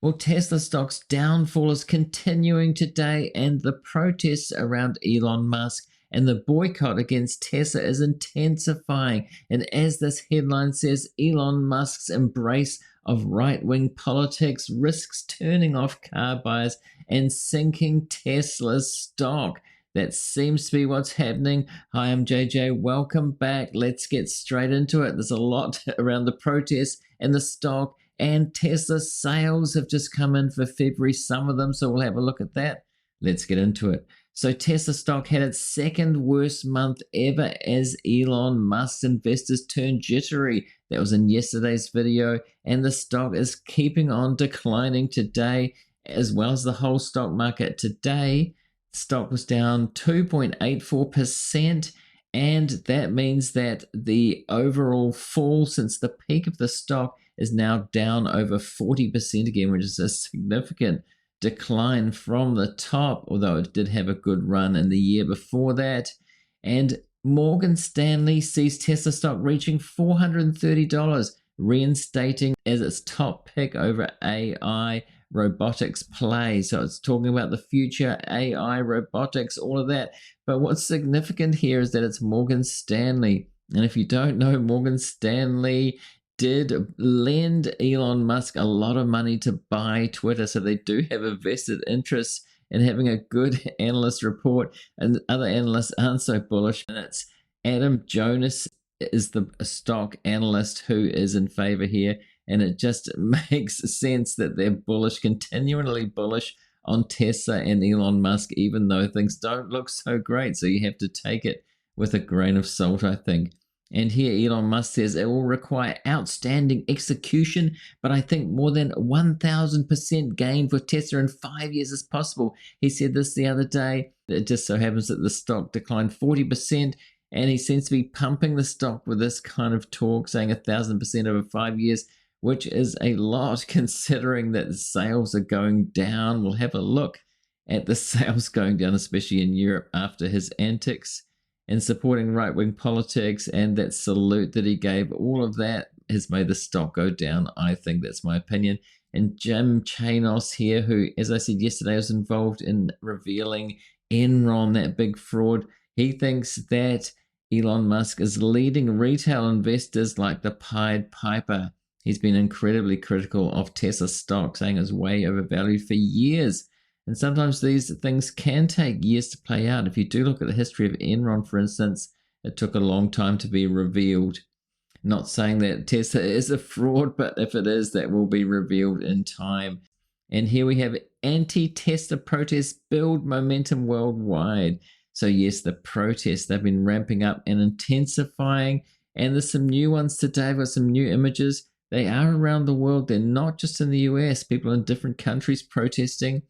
Well, Tesla stock's downfall is continuing today, and the protests around Elon Musk and the boycott against Tesla is intensifying. And as this headline says, Elon Musk's embrace of right-wing politics risks turning off car buyers and sinking Tesla's stock. That seems to be what's happening. Hi, I'm JJ. Welcome back. Let's get straight into it. There's a lot around the protests and the stock, and Tesla sales have just come in for February, some of them, so we'll have a look at that. Let's get into it. So Tesla stock had its second worst month ever as Elon Musk's investors turned jittery. That was in yesterday's video, and the stock is keeping on declining today, as well as the whole stock market. Today, stock was down 2.84%, and that means that the overall fall since the peak of the stock is now down over 40% again, which is a significant decline from the top, although it did have a good run in the year before that. And Morgan Stanley sees Tesla stock reaching $430, reinstating as its top pick over AI robotics play. So it's talking about the future, AI, robotics, all of that. But what's significant here is that it's Morgan Stanley. And if you don't know, Morgan Stanley did lend Elon Musk a lot of money to buy Twitter. So they do have a vested interest in having a good analyst report, and other analysts aren't so bullish. And it's Adam Jonas is the stock analyst who is in favor here. And it just makes sense that they're bullish, continually bullish on Tesla and Elon Musk, even though things don't look so great. So you have to take it with a grain of salt, I think. And here Elon Musk says it will require outstanding execution, but I think more than 1,000% gain for Tesla in 5 years is possible. He said this the other day. It just so happens that the stock declined 40%, and he seems to be pumping the stock with this kind of talk, saying 1,000% over 5 years, which is a lot considering that sales are going down. We'll have a look at the sales going down, especially in Europe after his antics and supporting right-wing politics, and that salute that he gave. All of that has made the stock go down. I think that's my opinion. And Jim Chanos here, who, as I said yesterday, was involved in revealing Enron, that big fraud. He thinks that Elon Musk is leading retail investors like the Pied Piper. He's been incredibly critical of Tesla stock, saying it's way overvalued for years. And sometimes these things can take years to play out. If you do look at the history of Enron, for instance, it took a long time to be revealed. Not saying that Tesla is a fraud, but if it is, that will be revealed in time. And here we have anti-Tesla protests build momentum worldwide. So yes, the protests, they've been ramping up and intensifying. And there's some new ones today. I've got some new images. They are around the world. They're not just in the US. People in different countries protesting.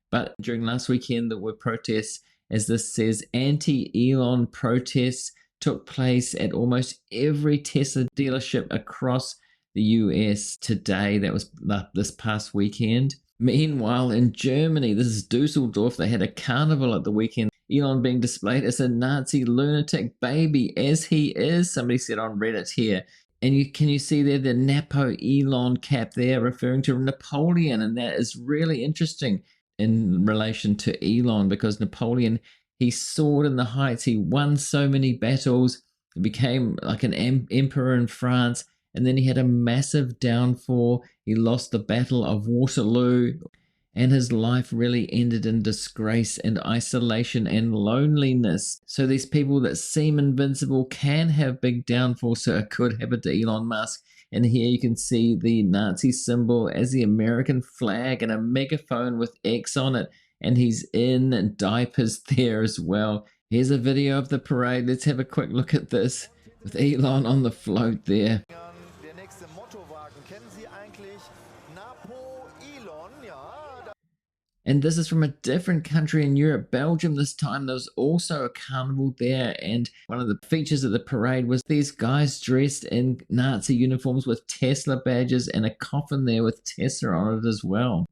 But during last weekend, there were protests, as this says, anti-Elon protests took place at almost every Tesla dealership across the US today. That was this past weekend. Meanwhile, in Germany, this is Dusseldorf, they had a carnival at the weekend. Elon being displayed as a Nazi lunatic baby, as he is, somebody said on Reddit here. And can you see there the Napo Elon cap there, referring to Napoleon, and that is really interesting in relation to Elon, because Napoleon, he soared in the heights, he won so many battles, he became like an emperor in France, and then he had a massive downfall. He lost the Battle of Waterloo, and his life really ended in disgrace and isolation and loneliness. So these people that seem invincible can have big downfalls, so it could happen to Elon Musk. And here you can see the Nazi symbol as the American flag and a megaphone with X on it. And he's in diapers there as well. Here's a video of the parade. Let's have a quick look at this with Elon on the float there. And this is from a different country in Europe, Belgium this time. There was also a carnival there, and one of the features of the parade was these guys dressed in Nazi uniforms with Tesla badges and a coffin there with Tesla on it as well.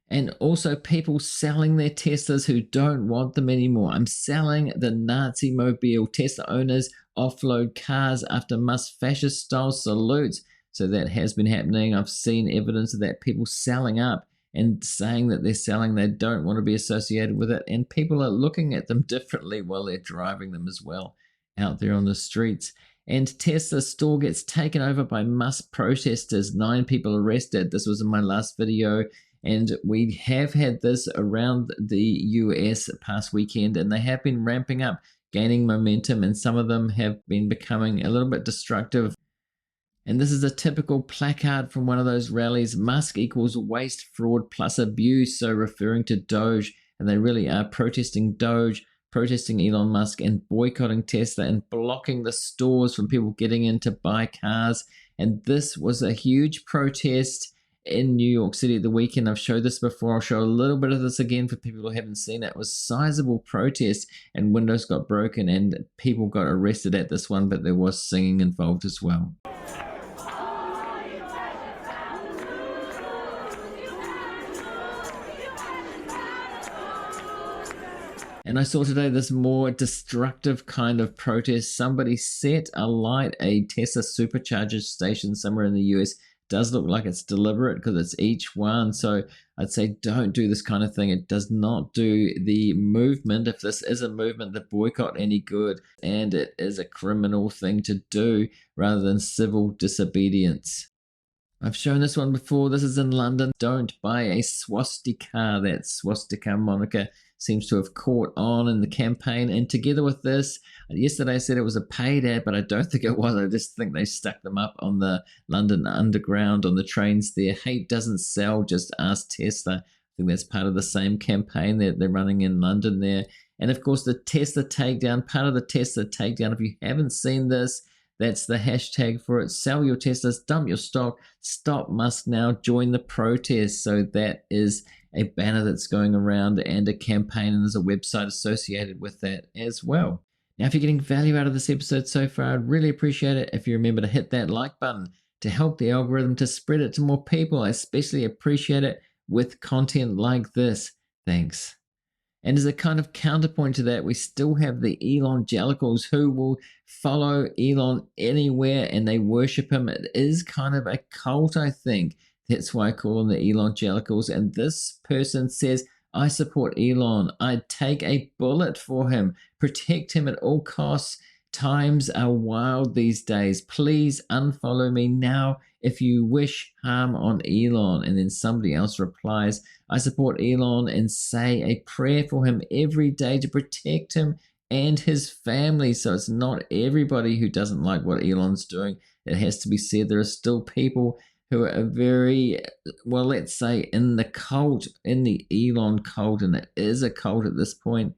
And also people selling their Teslas who don't want them anymore. I'm selling the Nazi mobile. Tesla owners offload cars after Musk's fascist-style salutes. So that has been happening. I've seen evidence of that, people selling up and saying that they're selling, they don't want to be associated with it. And people are looking at them differently while they're driving them as well out there on the streets. And Tesla store gets taken over by Musk protesters, 9 people arrested. This was in my last video. And we have had this around the US past weekend, and they have been ramping up, gaining momentum, and some of them have been becoming a little bit destructive. And this is a typical placard from one of those rallies: Musk equals waste, fraud plus abuse. So referring to Doge, and they really are protesting Doge, protesting Elon Musk, and boycotting Tesla and blocking the stores from people getting in to buy cars. And this was a huge protest in New York City at the weekend. I've showed this before. I'll show a little bit of this again for people who haven't seen it. It was sizable protest, and windows got broken and people got arrested at this one, but there was singing involved as well. And I saw today this more destructive kind of protest. Somebody set alight a Tesla supercharger station somewhere in the US. Does look like it's deliberate because it's each one. So I'd say don't do this kind of thing. It does not do the movement, if this is a movement, the boycott, any good. And it is a criminal thing to do rather than civil disobedience. I've shown this one before. This is in London. Don't buy a swastika. That swastika moniker seems to have caught on in the campaign. And together with this, yesterday I said it was a paid ad, but I don't think it was. I just think they stuck them up on the London Underground, on the trains there. Hate doesn't sell, just ask Tesla. I think that's part of the same campaign that they're running in London there. And of course, the Tesla takedown, part of the Tesla takedown, if you haven't seen this, that's the hashtag for it. Sell your Teslas, dump your stock, stop Musk now, join the protest. So that is a banner that's going around and a campaign, and there's a website associated with that as well. Now, if you're getting value out of this episode so far, I'd really appreciate it if you remember to hit that like button to help the algorithm to spread it to more people. I especially appreciate it with content like this. Thanks. And as a kind of counterpoint to that, we still have the Elongelicals who will follow Elon anywhere and they worship him. It is kind of a cult, I think. That's why I call them the Elongelicals. And this person says, I support Elon. I'd take a bullet for him. Protect him at all costs. Times are wild these days. Please unfollow me now if you wish harm on Elon. And then somebody else replies, I support Elon and say a prayer for him every day to protect him and his family. So it's not everybody who doesn't like what Elon's doing. It has to be said, there are still people who are very, well, let's say in the cult, in the Elon cult, and it is a cult at this point.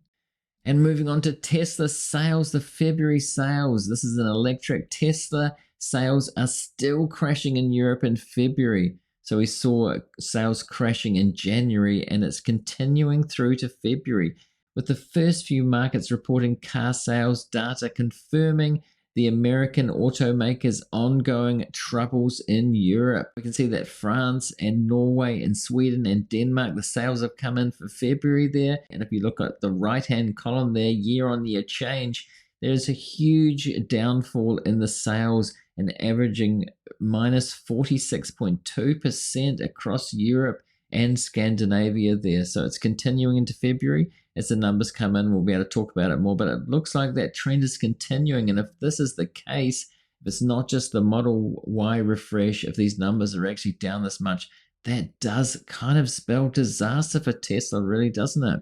And moving on to Tesla sales, the February sales. This is an electric. Tesla sales are still crashing in Europe in February. So we saw sales crashing in January, and it's continuing through to February, with the first few markets reporting car sales data confirming the American automakers' ongoing troubles in Europe. We can see that France and Norway and Sweden and Denmark, the sales have come in for February there. And if you look at the right-hand column there, year-on-year change, there's a huge downfall in the sales and averaging minus 46.2% across Europe and Scandinavia there. So it's continuing into February. As the numbers come in, we'll be able to talk about it more, but it looks like that trend is continuing. And if this is the case, if it's not just the Model Y refresh, if these numbers are actually down this much, that does kind of spell disaster for Tesla, really, doesn't it?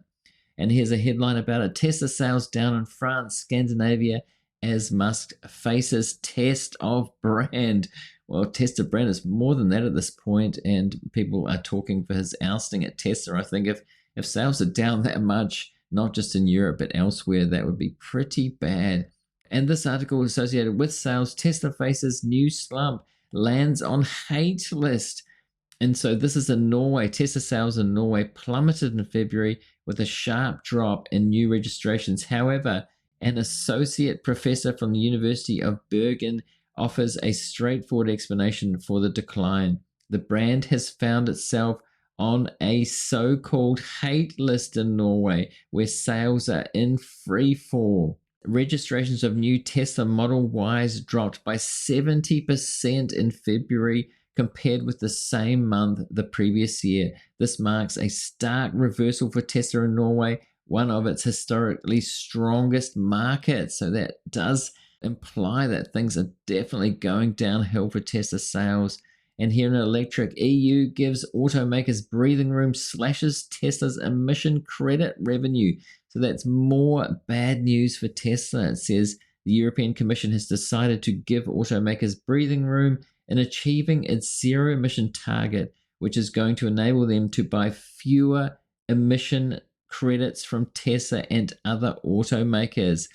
And here's a headline about it. Tesla sales down in France, Scandinavia, as Musk faces test of brand. Well, test of brand is more than that at this point, and people are talking for his ousting at Tesla. I think if sales are down that much, not just in Europe but elsewhere, that would be pretty bad. And this article associated with sales, Tesla faces new slump, lands on hate list. And so this is in Norway. Tesla sales in Norway plummeted in February with a sharp drop in new registrations. However, an associate professor from the University of Bergen offers a straightforward explanation for the decline. The brand has found itself on a so-called hate list in Norway, where sales are in free fall. registrations of new Tesla Model Ys dropped by 70% in February compared with the same month the previous year. This marks a stark reversal for Tesla in Norway, one of its historically strongest markets. So that does imply that things are definitely going downhill for Tesla sales. And here in electric, EU gives automakers breathing room, slashes Tesla's emission credit revenue. So that's more bad news for Tesla. It says the European Commission has decided to give automakers breathing room in achieving its zero emission target, which is going to enable them to buy fewer emission credits from Tesla and other automakers.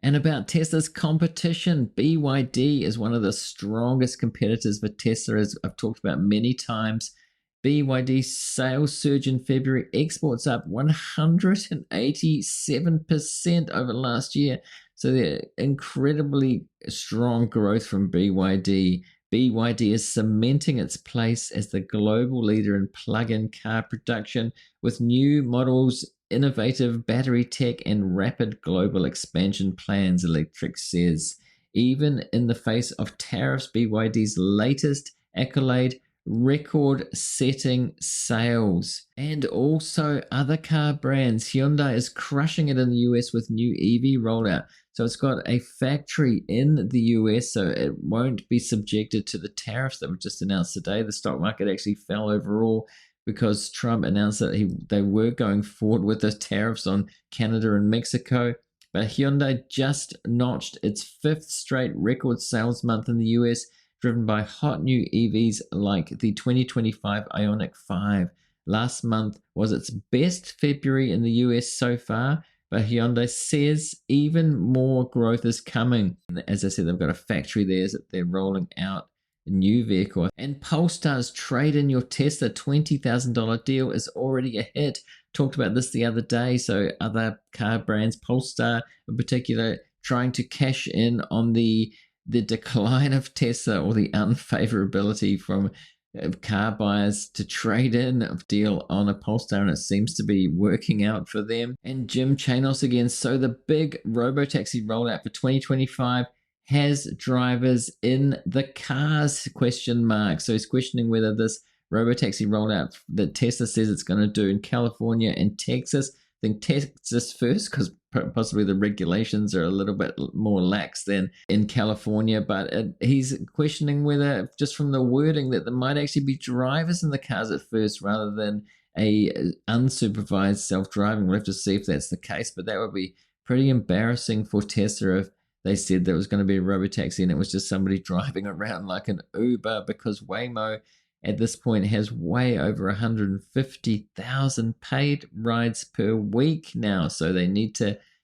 And about Tesla's competition, BYD is one of the strongest competitors for Tesla, as I've talked about many times. BYD's sales surge in February, exports up 187% over last year. So they're incredibly strong growth from BYD. BYD is cementing its place as the global leader in plug-in car production with new models, innovative battery tech, and rapid global expansion plans, Electric says. Even in the face of tariffs, BYD's latest accolade, record-setting sales. And also other car brands. Hyundai is crushing it in the US with new EV rollout. So it's got a factory in the US, so it won't be subjected to the tariffs that were just announced today. The stock market actually fell overall because Trump announced that they were going forward with the tariffs on Canada and Mexico. But Hyundai just notched its fifth straight record sales month in the US, driven by hot new EVs like the 2025 Ioniq 5. Last month was its best February in the US so far, but Hyundai says even more growth is coming. As I said, they've got a factory there that they're rolling out a new vehicle. And Polestar's trade in your Tesla $20,000 deal is already a hit. Talked about this the other day. So other car brands, Polestar in particular, trying to cash in on the decline of Tesla or the unfavorability from car buyers to trade in a deal on a Polestar, and it seems to be working out for them. And Jim Chanos again. So the big robotaxi rollout for 2025 has drivers in the cars, question mark. So he's questioning whether this robotaxi rollout that Tesla says it's going to do in California and Texas. I think Texas first, because possibly the regulations are a little bit more lax than in California. But he's questioning whether, just from the wording, that there might actually be drivers in the cars at first rather than a unsupervised self-driving. We'll have to see if that's the case. But that would be pretty embarrassing for Tesla if they said there was going to be a robotaxi and it was just somebody driving around like an Uber, because Waymo at this point has way over 150,000 paid rides per week now. So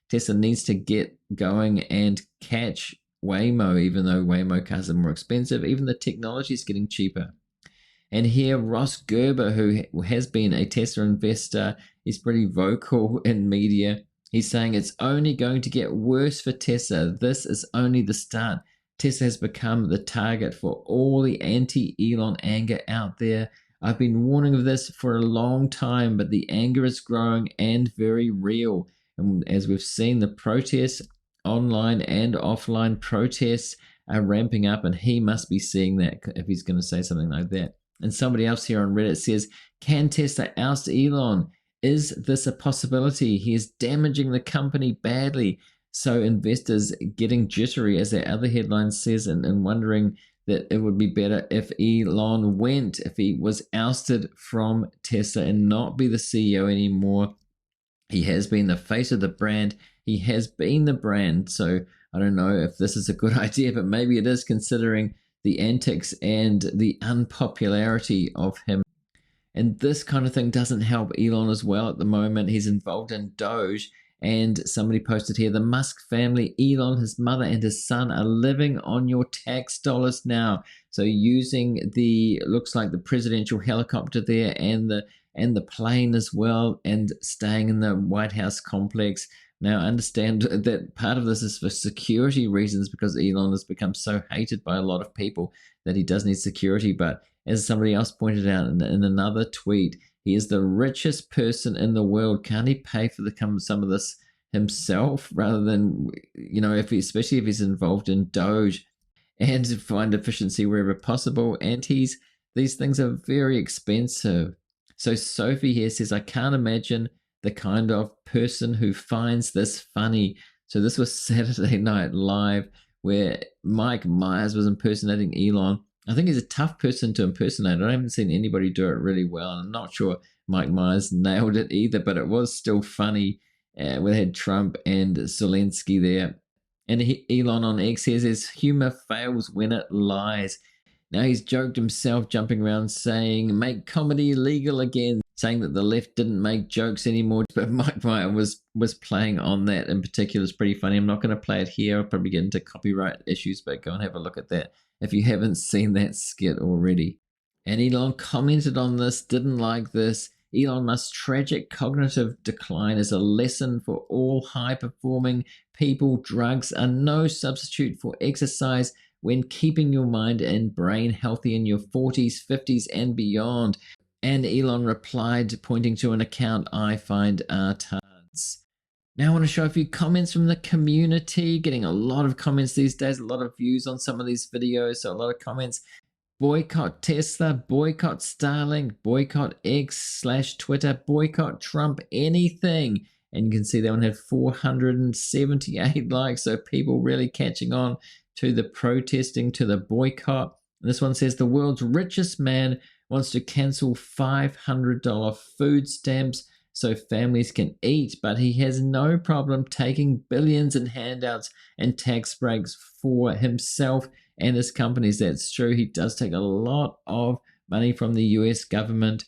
Tesla needs to get going and catch Waymo, even though Waymo cars are more expensive. Even the technology is getting cheaper. And here, Ross Gerber, who has been a Tesla investor, is pretty vocal in media. He's saying it's only going to get worse for Tesla. This is only the start. Tesla has become the target for all the anti-Elon anger out there. I've been warning of this for a long time, but the anger is growing and very real. And as we've seen, the protests, online and offline protests, are ramping up, and he must be seeing that if he's going to say something like that. And somebody else here on Reddit says, can Tesla oust Elon? Is this a possibility? He is damaging the company badly. So investors getting jittery, as that other headline says, and wondering that it would be better if Elon went, if he was ousted from Tesla and not be the CEO anymore. He has been the face of the brand. He has been the brand. So I don't know if this is a good idea, but maybe it is, considering the antics and the unpopularity of him. And this kind of thing doesn't help Elon as well at the moment. He's involved in DOGE. And somebody posted here, the Musk family, Elon, his mother, and his son are living on your tax dollars now. So using looks like the presidential helicopter there and the plane as well, and staying in the White House complex. Now, I understand that part of this is for security reasons, because Elon has become so hated by a lot of people that he does need security. But as somebody else pointed out in another tweet, he is the richest person in the world. Can't he pay for some of this himself rather than, especially if he's involved in Doge, and to find efficiency wherever possible. And these things are very expensive. So Sophie here says, I can't imagine the kind of person who finds this funny. So this was Saturday Night Live, where Mike Myers was impersonating Elon. I think he's a tough person to impersonate. I haven't seen anybody do it really well. I'm not sure Mike Myers nailed it either, but it was still funny. We had Trump and Zelensky there. And Elon on X says humor fails when it lies. Now he's joked himself, jumping around saying, make comedy legal again, saying that the left didn't make jokes anymore. But Mike Myers was playing on that in particular. It's pretty funny. I'm not going to play it here. I'll probably get into copyright issues, but go and have a look at that if you haven't seen that skit already. And Elon commented on this, didn't like this. Elon Musk's tragic cognitive decline is a lesson for all high-performing people. Drugs are no substitute for exercise when keeping your mind and brain healthy in your 40s, 50s, and beyond. And Elon replied, pointing to an account I find tards. Now I want to show a few comments from the community. Getting a lot of comments these days, a lot of views on some of these videos, so a lot of comments. Boycott Tesla, boycott Starlink, boycott X/Twitter, boycott Trump, anything. And you can see that one had 478 likes, so people really catching on to the protesting, to the boycott. And this one says the world's richest man wants to cancel $500 food stamps so families can eat, but he has no problem taking billions in handouts and tax breaks for himself and his companies. That's true. He does take a lot of money from the US government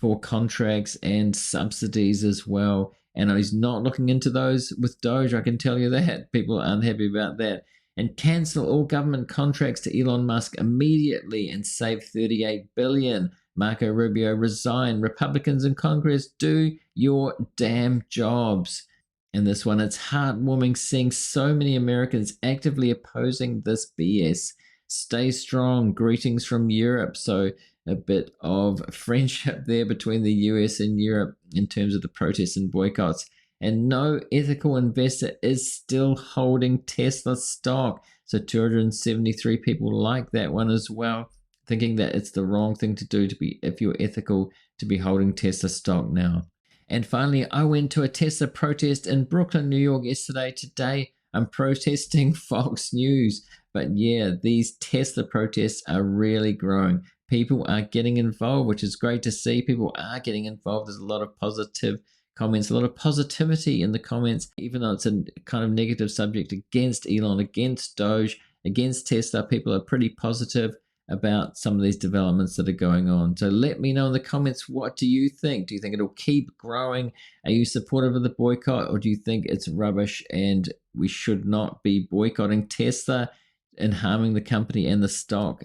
for contracts and subsidies as well. And he's not looking into those with Doge, I can tell you that. People are unhappy about that. And cancel all government contracts to Elon Musk immediately and save $38 billion. Marco Rubio, resign. Republicans in Congress, do your damn jobs. And this one, it's heartwarming seeing so many Americans actively opposing this BS. Stay strong. Greetings from Europe. So a bit of friendship there between the US and Europe in terms of the protests and boycotts. And no ethical investor is still holding Tesla stock. So 273 people like that one as well, thinking that it's the wrong thing to do, to be, if you're ethical, to be holding Tesla stock now. And finally, I went to a Tesla protest in Brooklyn, New York yesterday. Today, I'm protesting Fox News. But yeah, these Tesla protests are really growing. People are getting involved, which is great to see. People are getting involved. There's a lot of positive comments, a lot of positivity in the comments, even though it's a kind of negative subject against Elon, against Doge, against Tesla. People are pretty positive about some of these developments that are going on. So let me know in the comments, what do you think? Do you think it'll keep growing? Are you supportive of the boycott, or do you think it's rubbish and we should not be boycotting Tesla and harming the company and the stock?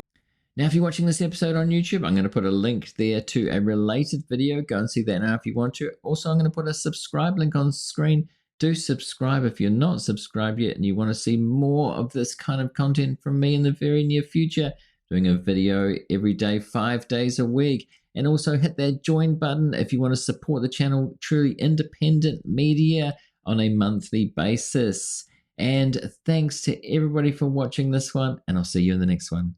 Now, if you're watching this episode on YouTube, I'm going to put a link there to a related video. Go and see that now if you want to. Also, I'm going to put a subscribe link on screen. Do subscribe if you're not subscribed yet and you want to see more of this kind of content from me in the very near future. Doing a video every day, 5 days a week. And also hit that join button if you want to support the channel, truly independent media on a monthly basis. And thanks to everybody for watching this one, and I'll see you in the next one.